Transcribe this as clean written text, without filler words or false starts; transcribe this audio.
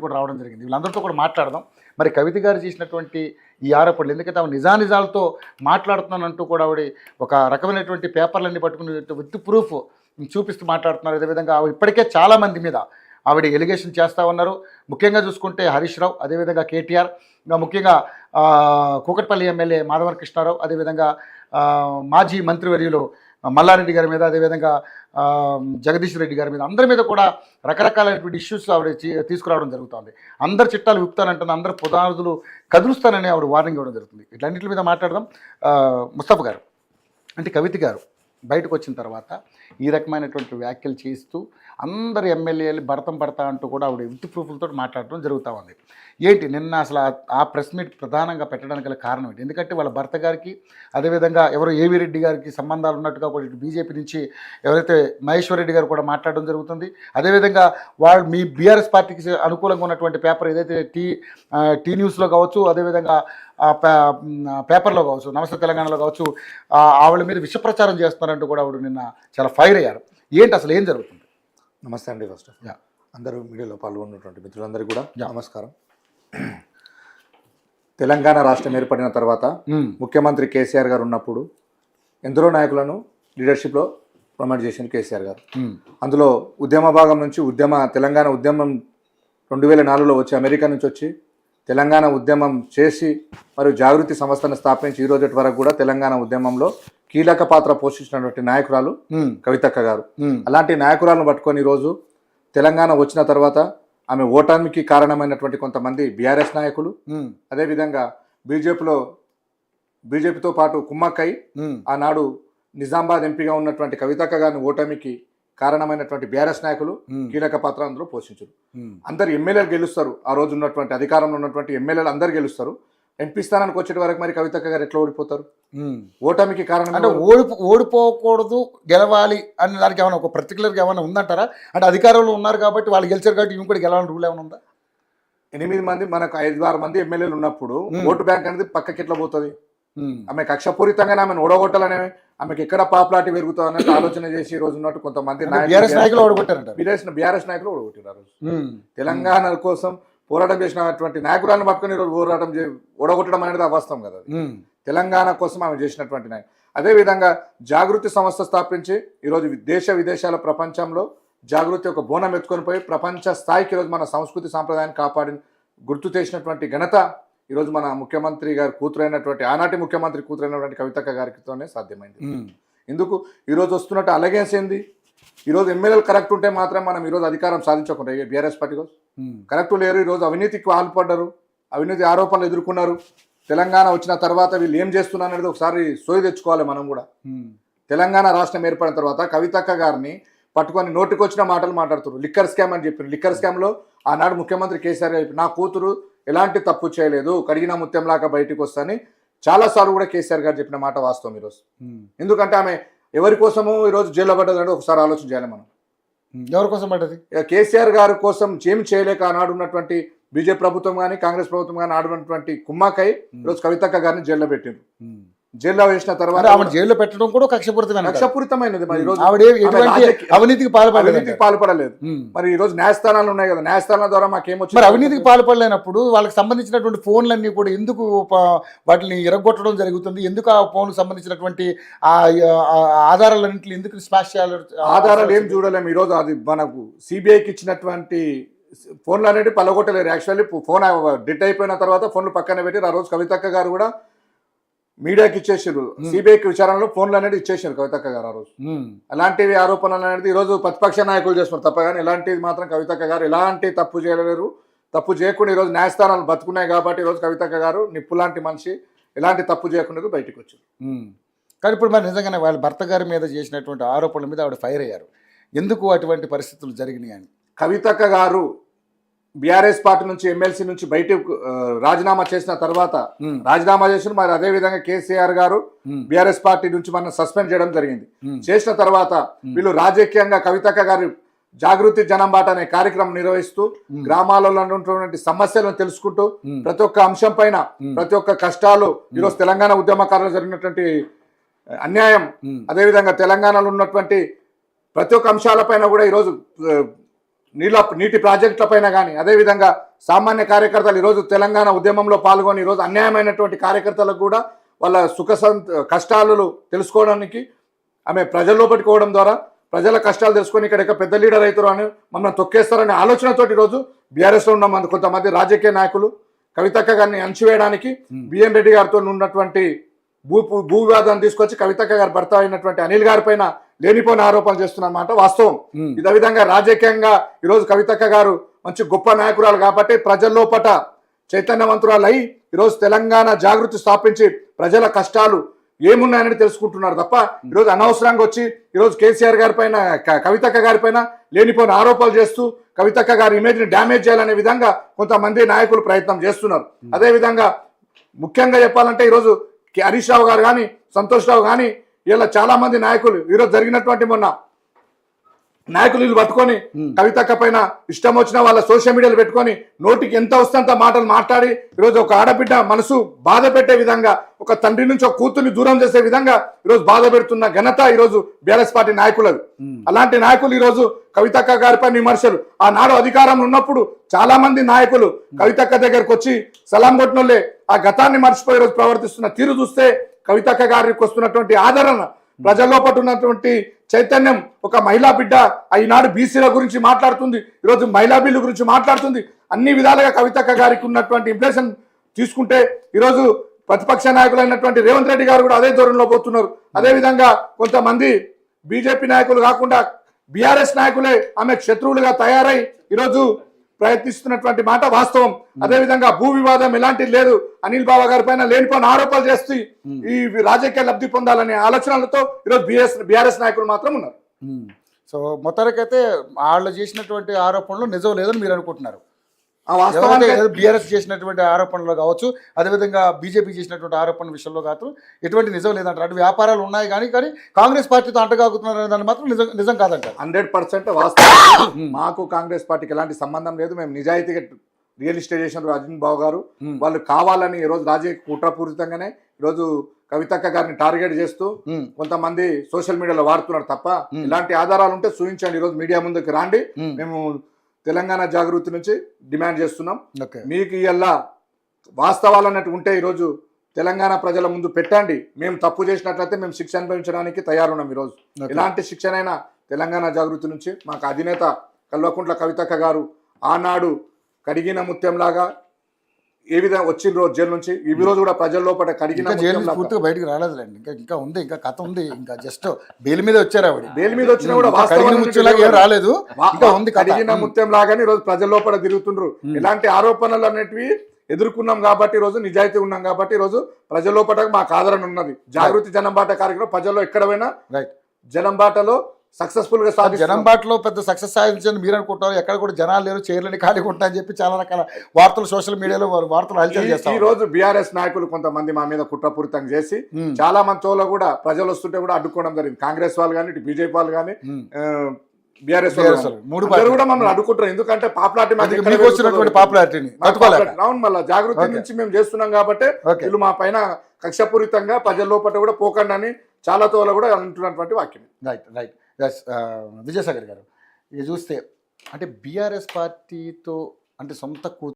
కూడా రావడం జరిగింది. వీళ్ళందరితో కూడా మాట్లాడదాం. మరి కవిత గారు చేసినటువంటి ఈ ఆరోపణలు, ఎందుకంటే ఆవిడ నిజానిజాలతో మాట్లాడుతున్నానంటూ కూడా ఆవిడ ఒక రకమైనటువంటి పేపర్లన్నీ పట్టుకుని విత్ ప్రూఫ్ చూపిస్తూ మాట్లాడుతున్నారు. అదేవిధంగా ఆవిడ ఇప్పటికే చాలామంది మీద ఆవిడ ఎలిగేషన్ చేస్తూ ఉన్నారు. ముఖ్యంగా చూసుకుంటే హరీష్ రావు, అదేవిధంగా కేటీఆర్, ఇంకా ముఖ్యంగా కూకట్పల్లి ఎమ్మెల్యే మాధవన్ కృష్ణారావు, అదేవిధంగా మాజీ మంత్రివర్యులు మల్లారెడ్డి గారి మీద, అదేవిధంగా జగదీష్ రెడ్డి గారి మీద, అందరి మీద కూడా రకరకాలైనటువంటి ఇష్యూస్ ఆవిడ తీసుకురావడం జరుగుతుంది. అందరు చిట్టాలు విప్పుతానంటుంది, అందరు పునాదులు కదులుస్తానని ఆవిడ వార్నింగ్ ఇవ్వడం జరుగుతుంది. ఇట్లన్నింటి మీద మాట్లాడదాం. ముస్తఫా గారు, అంటే కవిత గారు బయటకు వచ్చిన తర్వాత ఈ రకమైనటువంటి వ్యాఖ్యలు చేస్తూ అందరు ఎమ్మెల్యేలు భరతం పడతా అంటూ కూడా ఆవిడ విత్ ప్రూఫ్లతో మాట్లాడటం జరుగుతూ ఉంది. ఏంటి నిన్న అసలు ఆ ప్రెస్ మీట్ ప్రధానంగా పెట్టడానికి గల కారణం ఏంటి? ఎందుకంటే వాళ్ళ భర్త గారికి, అదేవిధంగా ఎవరో ఏవీ రెడ్డి గారికి సంబంధాలు ఉన్నట్టుగా కూడా బీజేపీ నుంచి ఎవరైతే మహేశ్వర్ రెడ్డి గారు కూడా మాట్లాడడం జరుగుతుంది. అదేవిధంగా వాళ్ళు మీ బీఆర్ఎస్ పార్టీకి అనుకూలంగా ఉన్నటువంటి పేపర్ ఏదైతే టీ న్యూస్లో కావచ్చు, అదేవిధంగా పేపర్లో కావచ్చు, నమస్తే తెలంగాణలో కావచ్చు, ఆవిడ మీద విషప్రచారం చేస్తున్నారంటూ కూడా ఆవిడ నిన్న చాలా ఫైర్ అయ్యారు. ఏంటి అసలు ఏం జరుగుతుంది? నమస్తే అండి. ఫస్ట్ అందరూ మీడియాలో పాల్గొన్నటువంటి మిత్రులందరికీ కూడా నమస్కారం. తెలంగాణ రాష్ట్రం ఏర్పడిన తర్వాత ముఖ్యమంత్రి కేసీఆర్ గారు ఉన్నప్పుడు ఎందరో నాయకులను లీడర్షిప్లో ప్రమోట్ చేసిన కేసీఆర్ గారు. అందులో ఉద్యమ భాగం నుంచి తెలంగాణ ఉద్యమం 2004లో వచ్చి అమెరికా నుంచి వచ్చి తెలంగాణ ఉద్యమం చేసి మరియు జాగృతి సంస్థను స్థాపించి ఈ రోజు వరకు కూడా తెలంగాణ ఉద్యమంలో కీలక పాత్ర పోషించినటువంటి నాయకురాలు కవితక్క గారు. అలాంటి నాయకురాలను పట్టుకొని ఈరోజు తెలంగాణ వచ్చిన తర్వాత ఆమె ఓటమికి కారణమైనటువంటి కొంతమంది బీఆర్ఎస్ నాయకులు, అదేవిధంగా బీజేపీతో పాటు కుమ్మక్కై ఆనాడు నిజామాబాద్ ఎంపీగా ఉన్నటువంటి కవితక్క గారిని ఓటమికి కారణమైనటువంటి బీఆర్ఎస్ నాయకులు కీలక పాత్ర అందులో పోషించారు. అందరు ఎమ్మెల్యేలు గెలుస్తారు. ఆ రోజు ఉన్నటువంటి అధికారంలో ఉన్నటువంటి ఎమ్మెల్యేలు అందరు గెలుస్తారు. ఎంపీ స్థానానికి వచ్చే వరకు మరి కవితక్క గారు ఎట్లా ఓడిపోతారు? ఓటమికి కారణం అంటే ఓడిపోకూడదు, గెలవాలి అని దానికి ఏమైనా ఒక పర్టికులర్గా ఏమైనా ఉందంటారా? అంటే అధికారంలో ఉన్నారు కాబట్టి వాళ్ళు గెలిచారు కాబట్టి ఇవి కూడా గెలవాలని రూల్ ఏమైనా ఉందా? 8 మంది మనకు 5-6 మంది ఎమ్మెల్యేలు ఉన్నప్పుడు ఓటు బ్యాంక్ అనేది పక్కకి ఎట్లా పోతుంది? ఆమె కక్షపూరితంగానే ఆమెను ఓడగొట్టాలనే ఆమెకి ఎక్కడ పాపులారిటీ పెరుగుతుంది అన్నట్టు ఆలోచన చేసి ఈ రోజు ఉన్నట్టు కొంతమంది బీఆర్ఎస్ నాయకులు ఓడగొట్టారంట. బీఆర్ఎస్ నాయకులు ఓడగొట్టారు. ఆ రోజు తెలంగాణ కోసం పోరాటం చేసినటువంటి నాయకురాలను పట్టుకుని ఈరోజు ఓడగొట్టడం అనేది అవాస్తవం కదా. తెలంగాణ కోసం ఆమె చేసినటువంటి నాయకులు. అదేవిధంగా జాగృతి సంస్థ స్థాపించి ఈరోజు దేశ విదేశాల ప్రపంచంలో జాగృతి ఒక బోనం ఎత్తుకొని పోయి ప్రపంచ స్థాయికి ఈరోజు మన సంస్కృతి సాంప్రదాయాన్ని కాపాడి గుర్తు చేసినటువంటి ఘనత ఈరోజు మన ముఖ్యమంత్రి గారి కూతురైనటువంటి ఆనాటి ముఖ్యమంత్రి కూతురైనటువంటి కవితక్క గారితోనే సాధ్యమైంది. ఎందుకు ఈరోజు వస్తున్నట్టు అలగేన్స్ ఏంది? ఈరోజు ఎమ్మెల్యేలు కరెక్ట్ ఉంటే మాత్రం మనం ఈరోజు అధికారం సాధించకుండా బీఆర్ఎస్ పార్టీ కరెక్ట్ లేరు. ఈరోజు అవినీతికి పాల్పడ్డారు, అవినీతి ఆరోపణలు ఎదుర్కొన్నారు. తెలంగాణ వచ్చిన తర్వాత వీళ్ళు ఏం చేస్తున్నారు అనేది ఒకసారి సోయి తెచ్చుకోవాలి మనం కూడా. తెలంగాణ రాష్ట్రం ఏర్పడిన తర్వాత కవితక్క గారిని పట్టుకొని నోటికొచ్చిన మాటలు మాట్లాడుతున్నారు. లిక్కర్ స్కామ్ అని చెప్పారు. లిక్కర్ స్కామ్లో ఆనాడు ముఖ్యమంత్రి కేసీఆర్ గారు నా కూతురు ఎలాంటి తప్పు చేయలేదు, కడిగిన ముత్యంలాగా బయటకు వస్తాని చాలాసార్లు కూడా కేసీఆర్ గారు చెప్పిన మాట వాస్తవం ఈరోజు. ఎందుకంటే ఆమె ఎవరి కోసము ఈరోజు జైల్లో పడ్డదంటే ఒకసారి ఆలోచన చేయాలి మనం. ఎవరి కోసం పడ్డది? కేసీఆర్ గారి కోసం ఏమి చేయలేక ఆనాడు ఉన్నటువంటి బీజేపీ ప్రభుత్వం కానీ కాంగ్రెస్ ప్రభుత్వం కానీ ఆడున్నటువంటి కుమ్మక్కై ఈరోజు కవితక్క గారిని జైల్లో పెట్టిండ్రు. జైల్లో వేసిన తర్వాత జైల్లో పెట్టడం కూడా కక్షపూరితమైనది. అవినీతికి పాల్పడలేదు. మరి ఈ రోజు న్యాయస్థానాలు ఉన్నాయి కదా, న్యాయస్థానాల ద్వారా మాకేమొచ్చి మరి అవినీతికి పాల్పడలేనప్పుడు వాళ్ళకి సంబంధించినటువంటి ఫోన్లన్నీ కూడా ఎందుకు వాటిని ఎరగొట్టడం జరుగుతుంది? ఎందుకు ఆ ఫోన్కి సంబంధించినటువంటి ఆధారాలన్నింటినీ ఎందుకు స్మాష్ చేయాలి? ఆధారాలు ఏం చూడలేము. ఈ రోజు అది మనకు సిబిఐకి ఇచ్చినటువంటి ఫోన్లు అనేవి పలగొట్టలేరు. యాక్చువల్లీ ఫోన్ డెడ్ అయిపోయిన తర్వాత ఫోన్లు పక్కన పెట్టి ఆ రోజు కవితక్క గారు కూడా మీడియాకి ఇచ్చేసారు. సిబిఐకి విచారణలో ఫోన్లు అనేది ఇచ్చేసారు కవితక్క గారు ఆ రోజు. అలాంటివి ఆరోపణలు అనేది ఈరోజు ప్రతిపక్ష నాయకులు చేస్తున్నారు తప్ప కానీ ఇలాంటివి మాత్రం కవితక్క గారు ఎలాంటి తప్పు చేయలేరు. తప్పు చేయకుండా ఈరోజు న్యాయస్థానాలు బతుకున్నాయి కాబట్టి ఈరోజు కవితక్క గారు నిప్పు లాంటి మనిషి ఎలాంటి తప్పు చేయకుండా బయటకు వచ్చారు. కానీ ఇప్పుడు మరి నిజంగానే వాళ్ళ భర్త గారి మీద చేసినటువంటి ఆరోపణల మీద ఆవిడ ఫైర్ అయ్యారు. ఎందుకు అటువంటి పరిస్థితులు జరిగినాయి అని? కవితక్క గారు బీఆర్ఎస్ పార్టీ నుంచి ఎమ్మెల్సీ నుంచి బయటకు రాజీనామా చేసిన తర్వాత రాజీనామా చేసిన మరి అదే విధంగా కేసీఆర్ గారు బీఆర్ఎస్ పార్టీ నుంచి మనం సస్పెండ్ చేయడం జరిగింది. చేసిన తర్వాత వీళ్ళు రాజకీయంగా కవితక్క గారు జాగృతి జనం బాట అనే కార్యక్రమం నిర్వహిస్తూ గ్రామాలలో ఉన్నటువంటి సమస్యలను తెలుసుకుంటూ ప్రతి ఒక్క అంశం పైన ప్రతి ఒక్క కష్టాలు ఈరోజు తెలంగాణ ఉద్యమకారులు జరిగినటువంటి అన్యాయం, అదేవిధంగా తెలంగాణలో ఉన్నటువంటి ప్రతి ఒక్క అంశాలపైన కూడా ఈరోజు నీటి ప్రాజెక్టుల పైన కానీ అదేవిధంగా సామాన్య కార్యకర్తలు ఈరోజు తెలంగాణ ఉద్యమంలో పాల్గొని ఈరోజు అన్యాయమైనటువంటి కార్యకర్తలకు కూడా వాళ్ళ కష్టాలు తెలుసుకోవడానికి ఆమె ప్రజల్లో పెట్టుకోవడం ద్వారా ప్రజల కష్టాలు తెలుసుకొని ఇక్కడ పెద్ద లీడర్ అవుతారు అని మమ్మల్ని తొక్కేస్తారనే ఆలోచనతోటి ఈరోజు బీఆర్ఎస్లో ఉన్న కొంతమంది రాజకీయ నాయకులు కవితక్క గారిని అణచివేయడానికి బిఎన్ రెడ్డి గారితో ఉన్నటువంటి భూ వివాదాన్ని తీసుకొచ్చి కవితక్క గారి భర్త అయినటువంటి అనిల్ గారి పైన లేనిపోయిన ఆరోపణలు చేస్తున్నమాట వాస్తవం. ఇదే విధంగా రాజకీయంగా ఈరోజు కవితక్క గారు మంచి గొప్ప నాయకురాలు కాబట్టి ప్రజల్లోపట చైతన్యవంతురాలు అయి ఈరోజు తెలంగాణ జాగృతి స్థాపించి ప్రజల కష్టాలు ఏమున్నాయని తెలుసుకుంటున్నారు తప్ప ఈరోజు అనవసరంగా వచ్చి ఈరోజు కేసీఆర్ గారి పైన కవితక్క గారి పైన లేనిపోయిన ఆరోపణలు చేస్తూ కవితక్క గారి ఇమేజ్ని డ్యామేజ్ చేయాలనే విధంగా కొంతమంది నాయకులు ప్రయత్నం చేస్తున్నారు. అదేవిధంగా ముఖ్యంగా చెప్పాలంటే ఈరోజు హరీష్ రావు గారు కానీ సంతోష్ రావు కానీ ఇలా చాలా మంది నాయకులు ఈరోజు జరిగినటువంటి మొన్న నాయకులు వీళ్ళు పట్టుకొని కవితక్క పైన ఇష్టం వచ్చిన వాళ్ళ సోషల్ మీడియాలో పెట్టుకొని నోటికి ఎంత వస్తుందంత మాటలు మాట్లాడి ఈరోజు ఒక ఆడబిడ్డ మనసు బాధ పెట్టే విధంగా ఒక తండ్రి నుంచి ఒక కూతుర్ని దూరం చేసే విధంగా ఈరోజు బాధ పెడుతున్న ఘనత ఈరోజు బీఆర్ఎస్ పార్టీ నాయకులది. అలాంటి నాయకులు ఈరోజు కవితక్క గారిపై విమర్శలు ఆనాడు అధికారంలో ఉన్నప్పుడు చాలా మంది నాయకులు కవితక్క దగ్గరకు వచ్చి సలాం కొట్టినోళ్ళే ఆ గతాన్ని మర్చిపోయి ఈరోజు ప్రవర్తిస్తున్న తీరు చూస్తే కవితక్క గారికి వస్తున్నటువంటి ఆదరణ ప్రజల్లో పాటు ఉన్నటువంటి చైతన్యం ఒక మహిళా బిడ్డ ఈనాడు బీసీల గురించి మాట్లాడుతుంది, ఈరోజు మహిళా బిల్లు గురించి మాట్లాడుతుంది. అన్ని విధాలుగా కవితక్క గారికి ఉన్నటువంటి ఇంప్రెషన్ తీసుకుంటే ఈరోజు ప్రతిపక్ష నాయకులైనటువంటి రేవంత్ రెడ్డి గారు కూడా అదే ధోరణిలో పోతున్నారు. అదేవిధంగా కొంతమంది బీజేపీ నాయకులు కాకుండా బీఆర్ఎస్ నాయకులే ఆమె శత్రువులుగా తయారై ఈరోజు ప్రయత్నిస్తున్నటువంటి మాట వాస్తవం. అదేవిధంగా భూ వివాదం ఎలాంటిది లేదు, అనిల్ బాబా గారి పైన లేనిపోయిన ఆరోపణలు చేస్తూ ఈ రాజకీయ లబ్ధి పొందాలనే ఆలోచనలతో ఈరోజు బీఆర్ఎస్ నాయకులు మాత్రం ఉన్నారు. సో మొత్తానికైతే వాళ్ళు చేసినటువంటి ఆరోపణలు నిజం లేదని మీరు అనుకుంటున్నారు. బీఆర్ఎస్ చేసినటువంటి ఆరోపణలు కావచ్చు, అదేవిధంగా బీజేపీ చేసినటువంటి ఆరోపణల విషయంలో కాదు ఎటువంటి నిజం లేదంటారు. అటు వ్యాపారాలు ఉన్నాయి కానీ కాంగ్రెస్ పార్టీతో అంటగాగుతున్నారు అనే దాన్ని మాత్రం నిజం కాదంటారు. 100% వాస్తవం. మాకు కాంగ్రెస్ పార్టీకి ఎలాంటి సంబంధం లేదు. మేము నిజాయితీగా రియల్ ఎస్టేట్ చేసిన అర్జున్ బాబు గారు వాళ్ళు కావాలని ఈరోజు రాజకీయ కుట్రపూరితంగానే ఈరోజు కవితక్క గారిని టార్గెట్ చేస్తూ కొంతమంది సోషల్ మీడియాలో వాడుతున్నారు తప్ప ఇలాంటి ఆధారాలు ఉంటే చూపించండి. ఈరోజు మీడియా ముందుకు రాండి, మేము తెలంగాణ జాగృతి నుంచి డిమాండ్ చేస్తున్నాం. మీకు ఇలా వాస్తవాలు అన్నట్టు ఉంటే ఈరోజు తెలంగాణ ప్రజల ముందు పెట్టండి. మేము తప్పు చేసినట్లయితే మేము శిక్ష అనుభవించడానికి తయారున్నాం. ఈరోజు ఎలాంటి శిక్షనైనా తెలంగాణ జాగృతి నుంచి మాకు అధినేత కల్వకుంట్ల కవితక్క గారు ఆనాడు కడిగిన ముత్యంలాగా ఏ విధంగా వచ్చిన రోజు జైలు నుంచి ఈ రోజు కూడా ప్రజల లోపల కడిగిన పూర్తిగా బయటకు రాలేదులేండి. ఇంకా ఉంది, ఇంకా కథ ఉంది. ఇంకా జస్ట్ బెయిల్ మీద వచ్చారు ఆవిడ. బెయిల్ మీద వచ్చినా కూడా రాలేదు, ఇంకా ఉంది. కడిగిన ముత్యం లాగానే ఈరోజు ప్రజల లోపల తిరుగుతుండ్రు. ఇలాంటి ఆరోపణలు అనేటివి ఎదుర్కొన్నాం కాబట్టి ఈరోజు నిజాయితీ ఉన్నాం కాబట్టి ఈరోజు ప్రజల లోపల మాకు ఆదరణ ఉన్నది. జాగృతి జనం బాట కార్యక్రమం ప్రజల్లో ఎక్కడ పోయినా జనం బాటలో సక్సెస్ఫుల్ గా జనం బాటలో పెద్ద సక్సెస్ సాధించని మీరు అనుకుంటారు. ఎక్కడ కూడా జనాలు లేరు, చైర్లని ఖాళీగా ఉంటాయని చెప్పి చాలా రకాల వార్తలు సోషల్ మీడియాలో వార్తలు హల్చల్ చేస్తారు. ఈ రోజు బీఆర్ఎస్ నాయకులు కొంతమంది మా మీద కుట్రపూరితం చేసి చాలా మంది చోట్ల కూడా ప్రజలు వస్తుంటే కూడా అడ్డుకోవడం జరిగింది. కాంగ్రెస్ వాళ్ళు కానీ, ఇటు బీజేపీ వాళ్ళు కానీ, బీఆర్ఎస్ మూడు కూడా మమ్మల్ని అడ్డుకుంటారు. ఎందుకంటే పాపులారిటీ మళ్ళీ జాగృతి నుంచి మేము చేస్తున్నాం కాబట్టి వీళ్ళు మా పైన కక్షపూరితంగా ప్రజల లోపల కూడా పోకండి అని చాలా తోల కూడా అంటున్నటువంటి వాక్యం. రైట్ విజయసాగర్ గారు, ఇక చూస్తే అంటే బీఆర్ఎస్ పార్టీతో అంటే సొంత